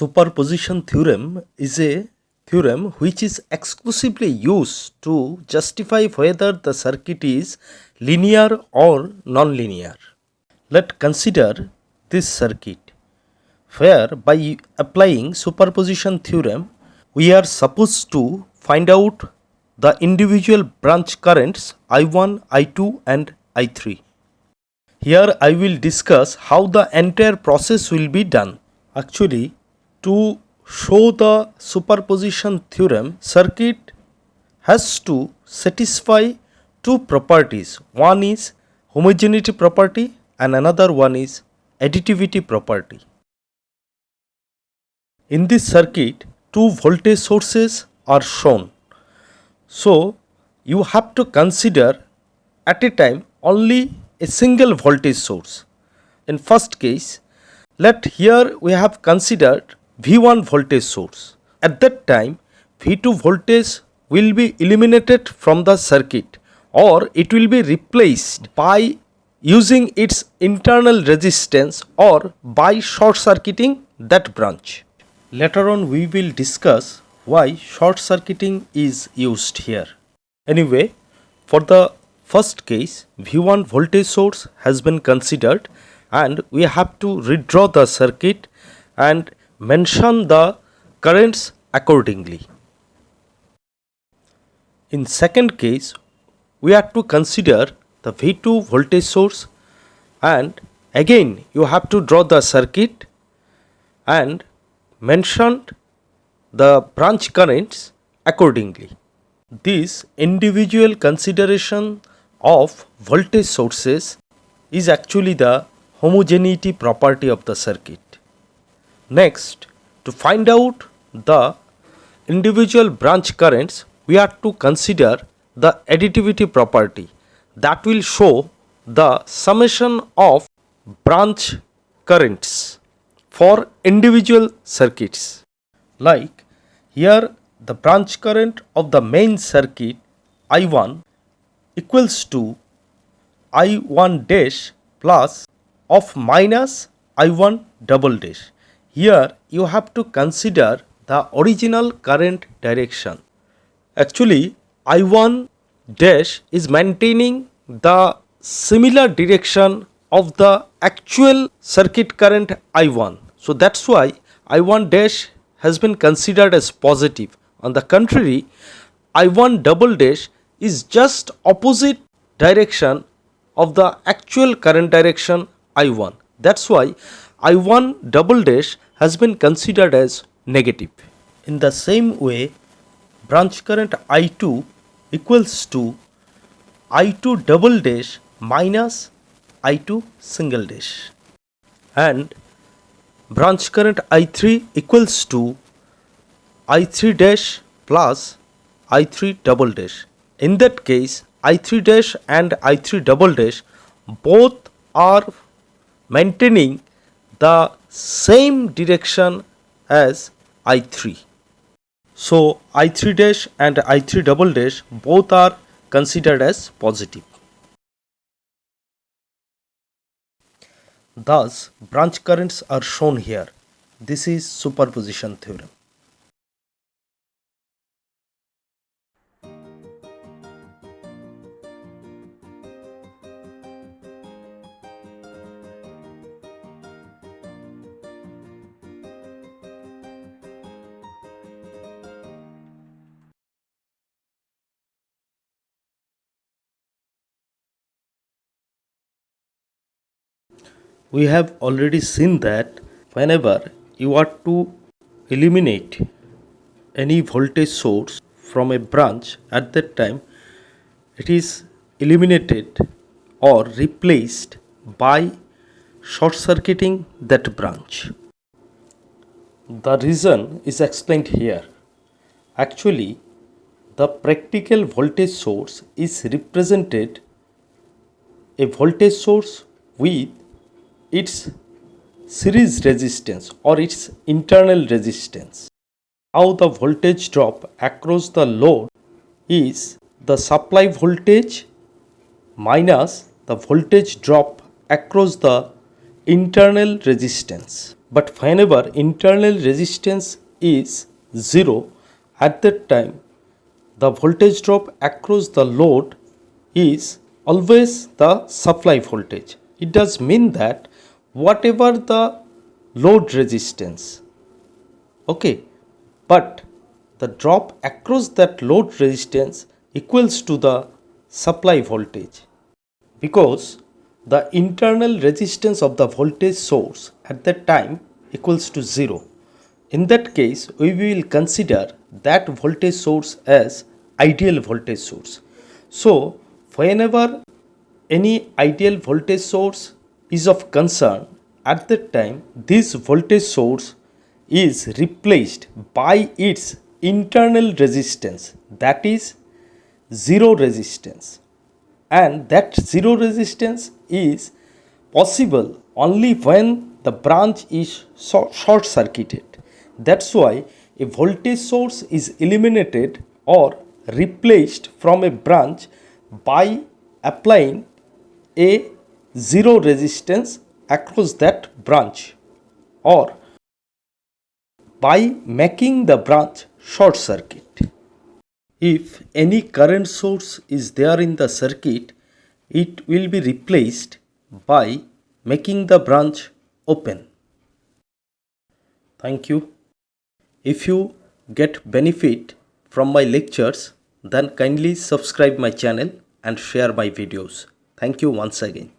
Superposition theorem is a theorem which is exclusively used to justify whether the circuit is linear or non-linear. Let's consider this circuit where by applying superposition theorem we are supposed to find out the individual branch currents I1, I2 and I3. Here I will discuss how the entire process will be done. Actually, to show the superposition theorem, circuit has to satisfy two properties. One is homogeneity property and another one is additivity property. In this circuit, two voltage sources are shown. So, you have to consider at a time only a single voltage source. In first case, here we have considered V1 voltage source. At that time, V2 voltage will be eliminated from the circuit or it will be replaced by using its internal resistance or by short circuiting that branch. Later on we will discuss why short circuiting is used here. Anyway, for the first case, V1 voltage source has been considered and we have to redraw the circuit and mention the currents accordingly. In second case, we have to consider the V2 voltage source and again you have to draw the circuit and mention the branch currents accordingly. This individual consideration of voltage sources is actually the homogeneity property of the circuit. Next, to find out the individual branch currents, we have to consider the additivity property that will show the summation of branch currents for individual circuits. Like here, the branch current of the main circuit I1 equals to I1 dash plus of minus I1 double dash. Here you have to consider the original current direction. Actually, I1 dash is maintaining the similar direction of the actual circuit current I1. So that's why I1 dash has been considered as positive. On the contrary, I1 double dash is just opposite direction of the actual current direction I1. That's why I1 double dash has been considered as negative. In the same way, branch current I2 equals to I2 double dash minus I2 single dash, and branch current I3 equals to I3 dash plus I3 double dash. In that case, I3 dash and I3 double dash both are maintaining the same direction as I3. So I3 dash and I3 double dash both are considered as positive. Thus, branch currents are shown here. This is superposition theorem. We have already seen that whenever you are to eliminate any voltage source from a branch, at that time it is eliminated or replaced by short circuiting that branch. The reason is explained here. Actually, the practical voltage source is represented a voltage source with its series resistance or its internal resistance. How the voltage drop across the load is the supply voltage minus the voltage drop across the internal resistance. But whenever internal resistance is 0, at that time the voltage drop across the load is always the supply voltage. It does mean that whatever the load resistance, okay, but the drop across that load resistance equals to the supply voltage, because the internal resistance of the voltage source at that time equals to 0. In that case, we will consider that voltage source as ideal voltage source. So, whenever any ideal voltage source is of concern, at that time this voltage source is replaced by its internal resistance, that is zero resistance, and that zero resistance is possible only when the branch is short circuited. That's why a voltage source is eliminated or replaced from a branch by applying a zero resistance across that branch, or by making the branch short circuit. If any current source is there in the circuit, it will be replaced by making the branch open. Thank you. If you get benefit from my lectures, then kindly subscribe my channel and share my videos. Thank you once again.